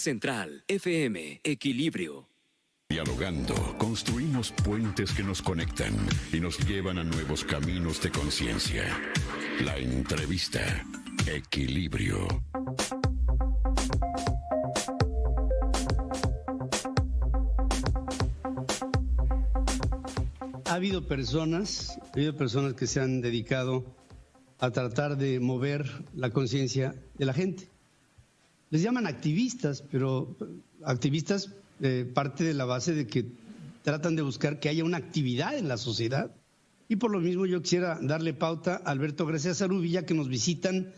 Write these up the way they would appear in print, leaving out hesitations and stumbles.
Central FM, Equilibrio. Dialogando, construimos puentes que nos conectan y nos llevan a nuevos caminos de conciencia. La entrevista, Equilibrio. Ha habido personas que se han dedicado a tratar de mover la conciencia de la gente. Les llaman activistas, pero activistas parte de la base de que tratan de buscar que haya una actividad en la sociedad. Y por lo mismo yo quisiera darle pauta a Alberto García Zarubilla, que nos visitan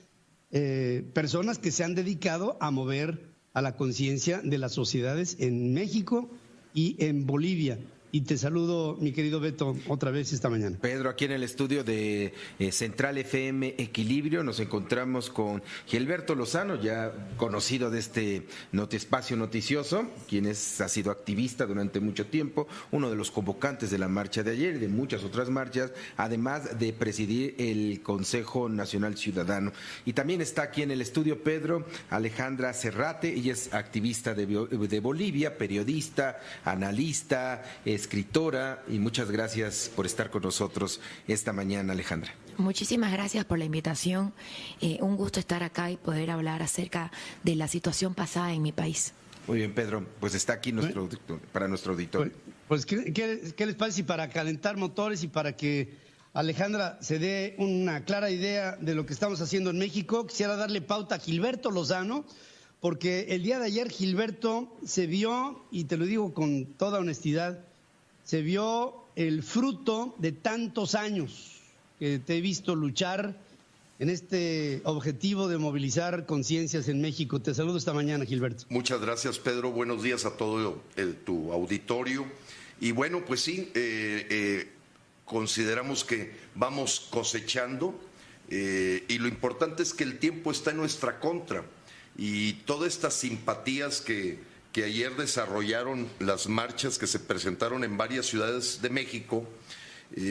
personas que se han dedicado a mover a la conciencia de las sociedades en México y en Bolivia. Y te saludo, mi querido Beto, otra vez esta mañana. Pedro, aquí en el estudio de Central FM Equilibrio nos encontramos con Gilberto Lozano, ya conocido de este espacio noticioso, quien ha sido activista durante mucho tiempo, uno de los convocantes de la marcha de ayer y de muchas otras marchas, además de presidir el Consejo Nacional Ciudadano. Y también está aquí en el estudio, Pedro, Alejandra Serrate, ella es activista de Bolivia, periodista, analista, escritora, y muchas gracias por estar con nosotros esta mañana, Alejandra. Muchísimas gracias por la invitación. Un gusto estar acá y poder hablar acerca de la situación pasada en mi país. Muy bien, Pedro, pues está aquí para nuestro auditorio. Pues ¿qué les parece si para calentar motores y para que Alejandra se dé una clara idea de lo que estamos haciendo en México, quisiera darle pauta a Gilberto Lozano, porque el día de ayer Gilberto se vio, y te lo digo con toda honestidad, se vio el fruto de tantos años que te he visto luchar en este objetivo de movilizar conciencias en México. Te saludo esta mañana, Gilberto. Muchas gracias, Pedro. Buenos días a todo tu auditorio. Y bueno, pues sí, consideramos que vamos cosechando y lo importante es que el tiempo está en nuestra contra y todas estas simpatías que ayer desarrollaron las marchas que se presentaron en varias ciudades de México,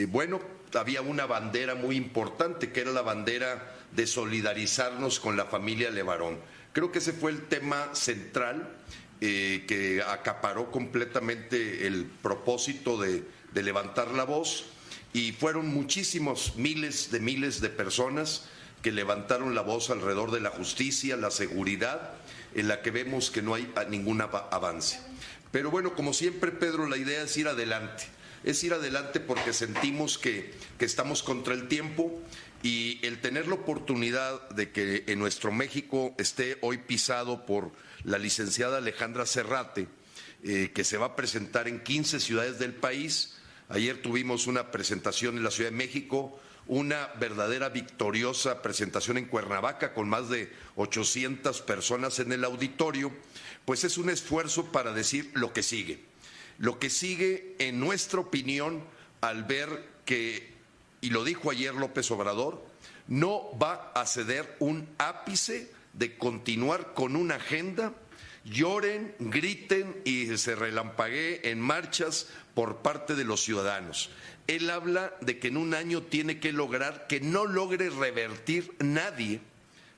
bueno, había una bandera muy importante que era la bandera de solidarizarnos con la familia Levarón. Creo que ese fue el tema central que acaparó completamente el propósito de levantar la voz, y fueron muchísimos miles de personas que levantaron la voz alrededor de la justicia, la seguridad, en la que vemos que no hay ningún avance. Pero bueno, como siempre, Pedro, la idea es ir adelante. Es ir adelante porque sentimos que estamos contra el tiempo, y el tener la oportunidad de que en nuestro México esté hoy pisado por la licenciada Alejandra Serrate, que se va a presentar en 15 ciudades del país. Ayer tuvimos una presentación en la Ciudad de México, una verdadera victoriosa presentación en Cuernavaca con más de 800 personas en el auditorio. Pues es un esfuerzo para decir lo que sigue. Lo que sigue, en nuestra opinión, al ver que, y lo dijo ayer López Obrador, no va a ceder un ápice de continuar con una agenda. Lloren, griten y se relampaguee en marchas por parte de los ciudadanos. Él habla de que en un año tiene que lograr que no logre revertir nadie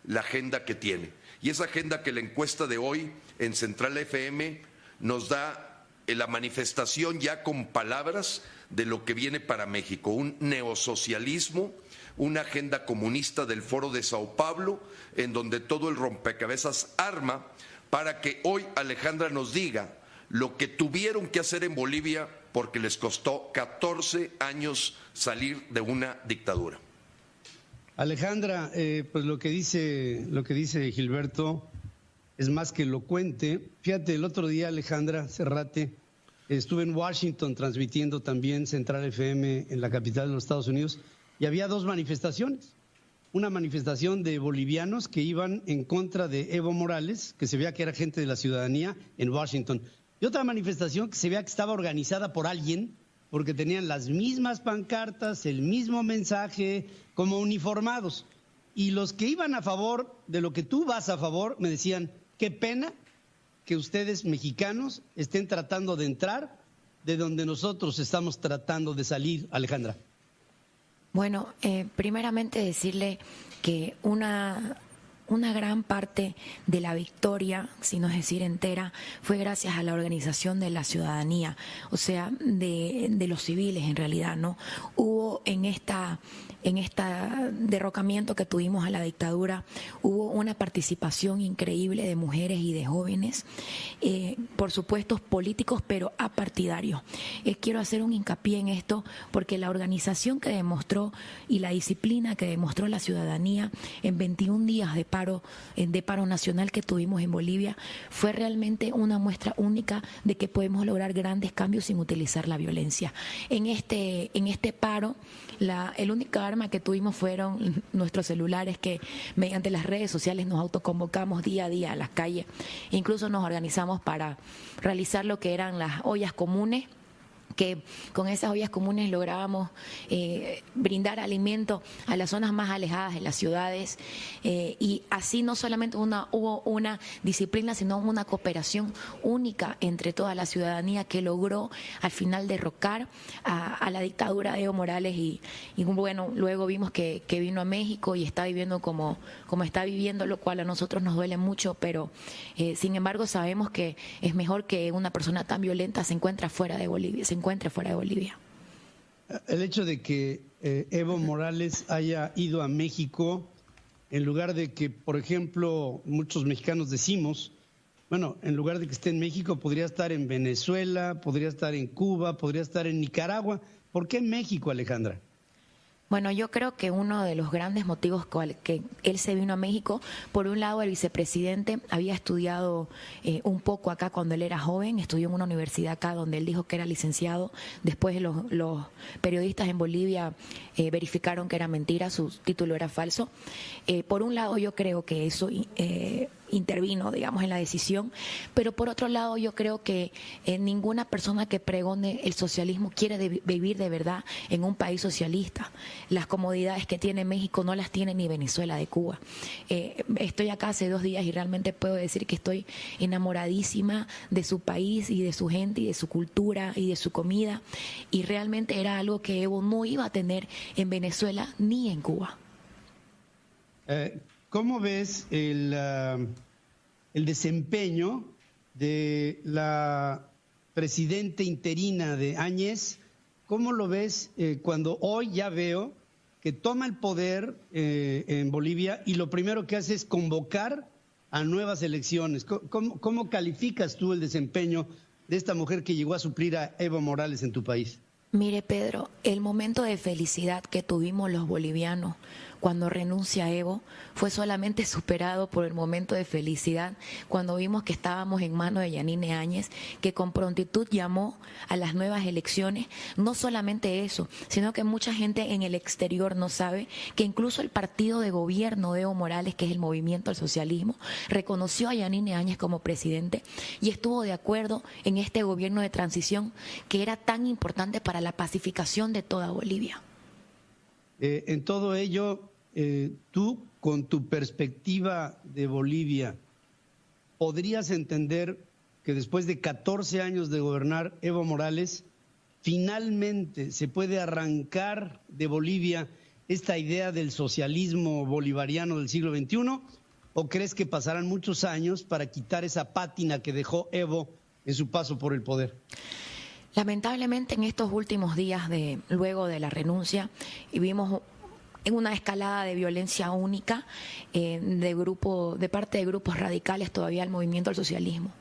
la agenda que tiene. Y esa agenda que la encuesta de hoy en Central FM nos da la manifestación ya con palabras de lo que viene para México: un neosocialismo, una agenda comunista del Foro de Sao Paulo, en donde todo el rompecabezas arma para que hoy Alejandra nos diga lo que tuvieron que hacer en Bolivia porque les costó 14 años salir de una dictadura. Alejandra, pues lo que dice Gilberto es más que elocuente. Fíjate, el otro día, Alejandra Serrate, estuve en Washington transmitiendo también Central FM en la capital de los Estados Unidos, y había dos manifestaciones. Una manifestación de bolivianos que iban en contra de Evo Morales, que se veía que era gente de la ciudadanía en Washington, y otra manifestación que se veía que estaba organizada por alguien, porque tenían las mismas pancartas, el mismo mensaje, como uniformados. Y los que iban a favor de lo que tú vas a favor me decían: qué pena que ustedes mexicanos estén tratando de entrar de donde nosotros estamos tratando de salir, Alejandra. Bueno, primeramente decirle que una una gran parte de la victoria, si no es decir entera, fue gracias a la organización de la ciudadanía, o sea, de los civiles en realidad, ¿no? Hubo en esta derrocamiento que tuvimos a la dictadura, hubo una participación increíble de mujeres y de jóvenes, por supuesto políticos, pero apartidarios. Quiero hacer un hincapié en esto porque la organización que demostró y la disciplina que demostró la ciudadanía en 21 días de paro nacional que tuvimos en Bolivia fue realmente una muestra única de que podemos lograr grandes cambios sin utilizar la violencia. En este paro, el único arma que tuvimos fueron nuestros celulares, que mediante las redes sociales nos autoconvocamos día a día a las calles. Incluso nos organizamos para realizar lo que eran las ollas comunes, que con esas ollas comunes lográbamos brindar alimento a las zonas más alejadas de las ciudades, y así no solamente hubo una disciplina, sino una cooperación única entre toda la ciudadanía que logró al final derrocar a la dictadura de Evo Morales y bueno, luego vimos que vino a México y está viviendo como está viviendo, lo cual a nosotros nos duele mucho, pero sin embargo sabemos que es mejor que una persona tan violenta se encuentre fuera de Bolivia. El hecho de que Evo Morales haya ido a México, en lugar de que, por ejemplo, muchos mexicanos decimos, bueno, en lugar de que esté en México, podría estar en Venezuela, podría estar en Cuba, podría estar en Nicaragua. ¿Por qué en México, Alejandra? Bueno, yo creo que uno de los grandes motivos que él se vino a México, por un lado el vicepresidente había estudiado un poco acá cuando él era joven, estudió en una universidad acá donde él dijo que era licenciado, después los periodistas en Bolivia verificaron que era mentira, su título era falso. Por un lado yo creo que eso intervino, digamos, en la decisión, pero por otro lado yo creo que ninguna persona que pregone el socialismo quiere vivir de verdad en un país socialista. Las comodidades que tiene México no las tiene ni Venezuela de Cuba. Estoy acá hace 2 días y realmente puedo decir que estoy enamoradísima de su país y de su gente y de su cultura y de su comida, y realmente era algo que Evo no iba a tener en Venezuela ni en Cuba. ¿Cómo ves el desempeño de la presidenta interina de Áñez? ¿Cómo lo ves cuando hoy ya veo que toma el poder en Bolivia y lo primero que hace es convocar a nuevas elecciones? ¿Cómo calificas tú el desempeño de esta mujer que llegó a suplir a Evo Morales en tu país? Mire, Pedro, el momento de felicidad que tuvimos los bolivianos cuando renuncia Evo fue solamente superado por el momento de felicidad cuando vimos que estábamos en manos de Yanine Áñez, que con prontitud llamó a las nuevas elecciones. No solamente eso, sino que mucha gente en el exterior no sabe que incluso el partido de gobierno de Evo Morales, que es el Movimiento al Socialismo, reconoció a Yanine Áñez como presidente y estuvo de acuerdo en este gobierno de transición que era tan importante para la pacificación de toda Bolivia. En todo ello, tú, con tu perspectiva de Bolivia, ¿podrías entender que después de 14 años de gobernar Evo Morales, finalmente se puede arrancar de Bolivia esta idea del socialismo bolivariano del siglo XXI? ¿O crees que pasarán muchos años para quitar esa pátina que dejó Evo en su paso por el poder? Lamentablemente en estos últimos días luego de la renuncia vimos en una escalada de violencia única de parte de grupos radicales todavía al movimiento al socialismo.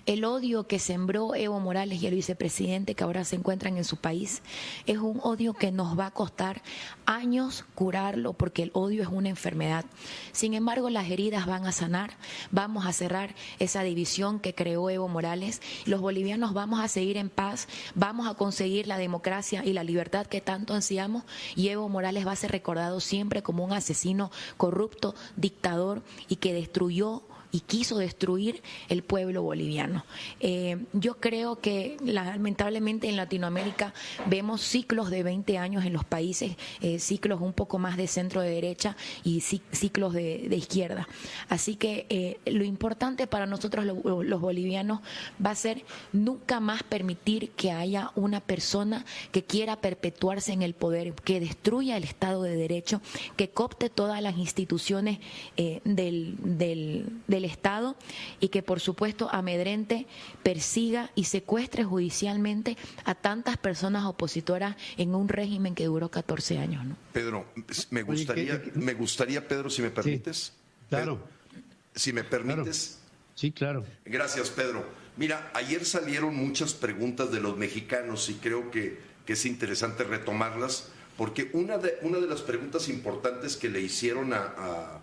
El odio que sembró Evo Morales y el vicepresidente que ahora se encuentran en su país es un odio que nos va a costar años curarlo, porque el odio es una enfermedad. Sin embargo, las heridas van a sanar, vamos a cerrar esa división que creó Evo Morales, los bolivianos vamos a seguir en paz, vamos a conseguir la democracia y la libertad que tanto ansiamos, y Evo Morales va a ser recordado siempre como un asesino corrupto, dictador, y que destruyó y quiso destruir el pueblo boliviano. Yo creo que lamentablemente en Latinoamérica vemos ciclos de 20 años en los países, ciclos un poco más de centro de derecha y ciclos de izquierda. Así que lo importante para nosotros los bolivianos va a ser nunca más permitir que haya una persona que quiera perpetuarse en el poder, que destruya el Estado de Derecho, que coopte todas las instituciones del Estado y que por supuesto amedrente, persiga y secuestre judicialmente a tantas personas opositoras en un régimen que duró 14 años, ¿no? Pedro, me gustaría, Pedro, si me permites. Sí, claro. Si me permites. Claro. Sí, claro. Gracias, Pedro. Mira, ayer salieron muchas preguntas de los mexicanos y creo que es interesante retomarlas, porque una de las preguntas importantes que le hicieron a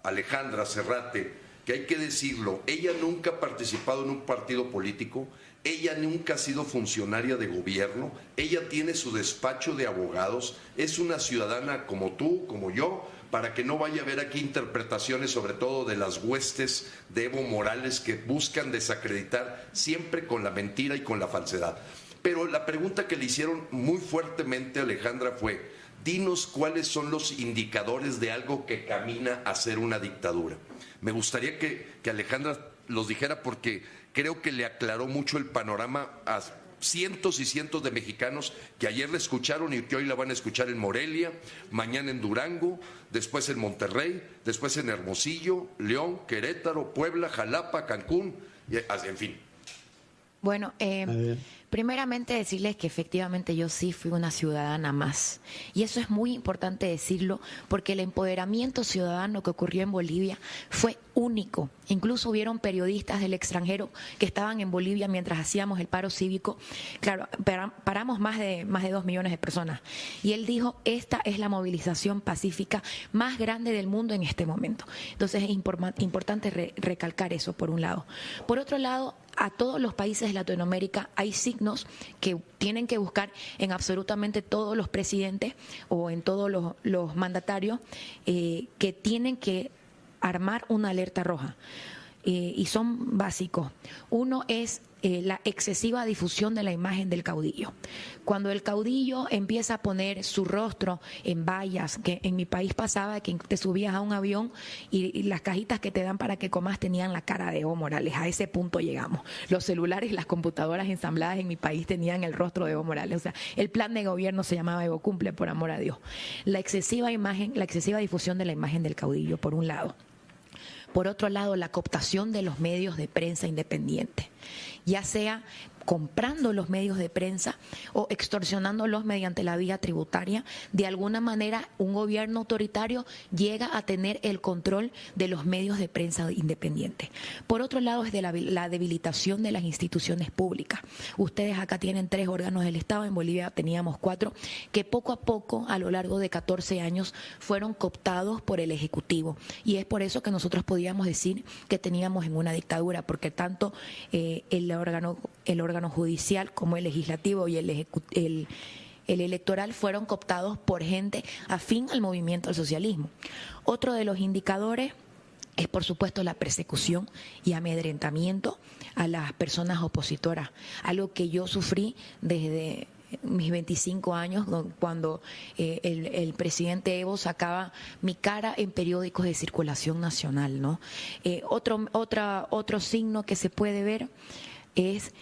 Alejandra Serrate, que hay que decirlo, ella nunca ha participado en un partido político, ella nunca ha sido funcionaria de gobierno, ella tiene su despacho de abogados, es una ciudadana como tú, como yo, para que no vaya a haber aquí interpretaciones, sobre todo de las huestes de Evo Morales, que buscan desacreditar siempre con la mentira y con la falsedad. Pero la pregunta que le hicieron muy fuertemente a Alejandra fue: dinos cuáles son los indicadores de algo que camina a ser una dictadura. Me gustaría que Alejandra los dijera, porque creo que le aclaró mucho el panorama a cientos y cientos de mexicanos que ayer la escucharon y que hoy la van a escuchar en Morelia, mañana en Durango, después en Monterrey, después en Hermosillo, León, Querétaro, Puebla, Jalapa, Cancún, en fin. Bueno, primeramente decirles que efectivamente yo sí fui una ciudadana más. Y eso es muy importante decirlo, porque el empoderamiento ciudadano que ocurrió en Bolivia fue único. Incluso hubieron periodistas del extranjero que estaban en Bolivia mientras hacíamos el paro cívico. Claro, paramos más de 2 millones de personas. Y él dijo: esta es la movilización pacífica más grande del mundo en este momento. Entonces es importante recalcar eso, por un lado. Por otro lado, a todos los países de Latinoamérica hay signos que tienen que buscar en absolutamente todos los presidentes o en todos los mandatarios, que tienen que armar una alerta roja. Y son básicos. Uno es la excesiva difusión de la imagen del caudillo. Cuando el caudillo empieza a poner su rostro en vallas, que en mi país pasaba que te subías a un avión y las cajitas que te dan para que comas tenían la cara de Evo Morales. A ese punto llegamos. Los celulares y las computadoras ensambladas en mi país tenían el rostro de Evo Morales. O sea, el plan de gobierno se llamaba Evo Cumple, por amor a Dios. La excesiva difusión de la imagen del caudillo, por un lado. Por otro lado, la cooptación de los medios de prensa independientes, ya sea comprando los medios de prensa o extorsionándolos mediante la vía tributaria. De alguna manera, un gobierno autoritario llega a tener el control de los medios de prensa independientes. Por otro lado, es de la debilitación de las instituciones públicas. Ustedes acá tienen 3 órganos del Estado, en Bolivia teníamos 4, que poco a poco, a lo largo de 14 años, fueron cooptados por el Ejecutivo. Y es por eso que nosotros podíamos decir que teníamos en una dictadura, porque tanto el órgano judicial como el legislativo y el electoral fueron cooptados por gente afín al movimiento al socialismo. Otro de los indicadores es, por supuesto, la persecución y amedrentamiento a las personas opositoras, algo que yo sufrí desde mis 25 años, cuando el presidente Evo sacaba mi cara en periódicos de circulación nacional, ¿no? Otro signo que se puede ver es,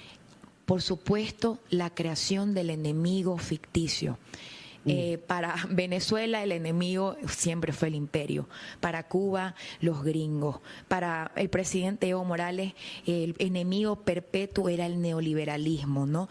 por supuesto, la creación del enemigo ficticio. Para Venezuela el enemigo siempre fue el imperio, para Cuba los gringos, para el presidente Evo Morales el enemigo perpetuo era el neoliberalismo, ¿no?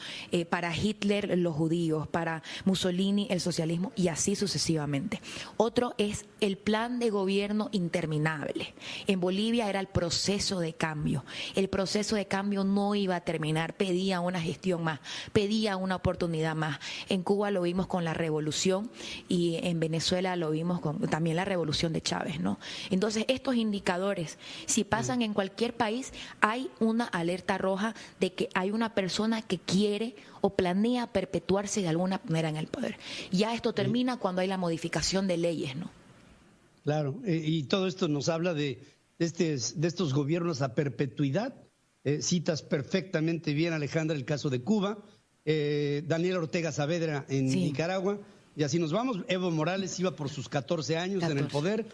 Para Hitler los judíos, para Mussolini el socialismo, y así sucesivamente. Otro es el plan de gobierno interminable. En Bolivia era el proceso de cambio. El proceso de cambio no iba a terminar, pedía una gestión más, pedía una oportunidad más. En Cuba lo vimos con la revolución y en Venezuela lo vimos con también la revolución de Chávez, ¿no? Entonces, estos indicadores, si pasan en cualquier país, hay una alerta roja de que hay una persona que quiere o planea perpetuarse de alguna manera en el poder. Ya esto termina cuando hay la modificación de leyes, ¿no? Claro, y todo esto nos habla de de estos gobiernos a perpetuidad. Citas perfectamente bien, Alejandra, el caso de Cuba, Daniel Ortega Saavedra en Nicaragua, y así nos vamos. Evo Morales iba por sus 14 años en el poder,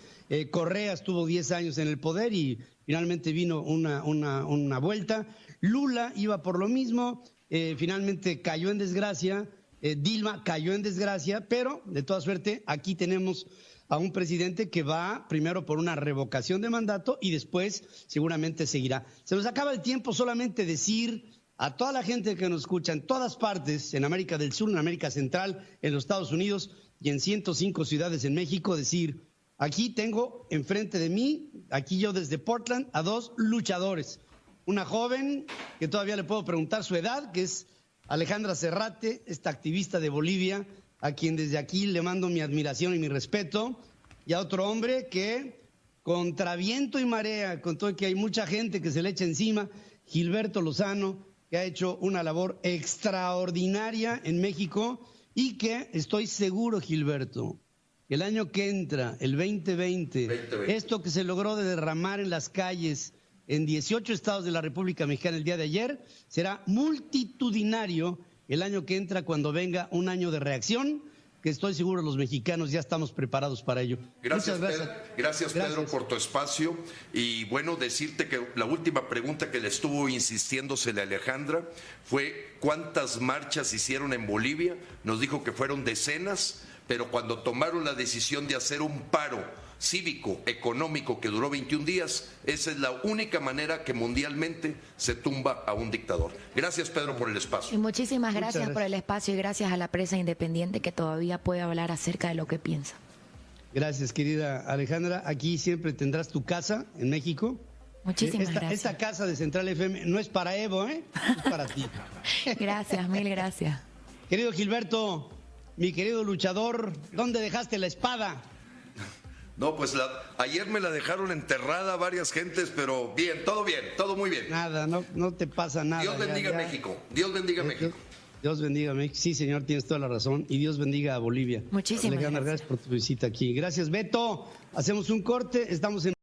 Correa estuvo 10 años en el poder y finalmente vino una vuelta. Lula iba por lo mismo, finalmente cayó en desgracia, Dilma cayó en desgracia, pero de toda suerte aquí tenemos a un presidente que va primero por una revocación de mandato y después seguramente seguirá. Se nos acaba el tiempo, solamente decir a toda la gente que nos escucha en todas partes, en América del Sur, en América Central, en los Estados Unidos y en 105 ciudades en México, decir, aquí tengo enfrente de mí, aquí yo desde Portland, a dos luchadores. Una joven, que todavía le puedo preguntar su edad, que es Alejandra Serrate, esta activista de Bolivia, a quien desde aquí le mando mi admiración y mi respeto, y a otro hombre que, contra viento y marea, con todo que hay mucha gente que se le echa encima, Gilberto Lozano, que ha hecho una labor extraordinaria en México y que estoy seguro, Gilberto, que el año que entra, el 2020, esto que se logró de derramar en las calles en 18 estados de la República Mexicana el día de ayer, será multitudinario el año que entra cuando venga un año de reacción, que estoy seguro los mexicanos ya estamos preparados para ello. Gracias, gracias. Pedro, por tu espacio. Y bueno, decirte que la última pregunta que le estuvo insistiéndosele a Alejandra fue ¿cuántas marchas hicieron en Bolivia? Nos dijo que fueron decenas, pero cuando tomaron la decisión de hacer un paro cívico, económico, que duró 21 días, esa es la única manera que mundialmente se tumba a un dictador. Gracias, Pedro, por el espacio. Y muchísimas gracias por el espacio y gracias a la prensa independiente que todavía puede hablar acerca de lo que piensa. Gracias, querida Alejandra. Aquí siempre tendrás tu casa en México. Muchísimas gracias. Esta casa de Central FM no es para Evo, es para ti. Gracias, mil gracias. Querido Gilberto, mi querido luchador, ¿dónde dejaste la espada? No, pues ayer me la dejaron enterrada varias gentes, pero bien, todo muy bien. Nada, no te pasa nada. Dios bendiga México, Dios bendiga México. Dios bendiga México, sí señor, tienes toda la razón, y Dios bendiga a Bolivia. Muchísimas gracias por tu visita aquí. Gracias, Beto, hacemos un corte, estamos en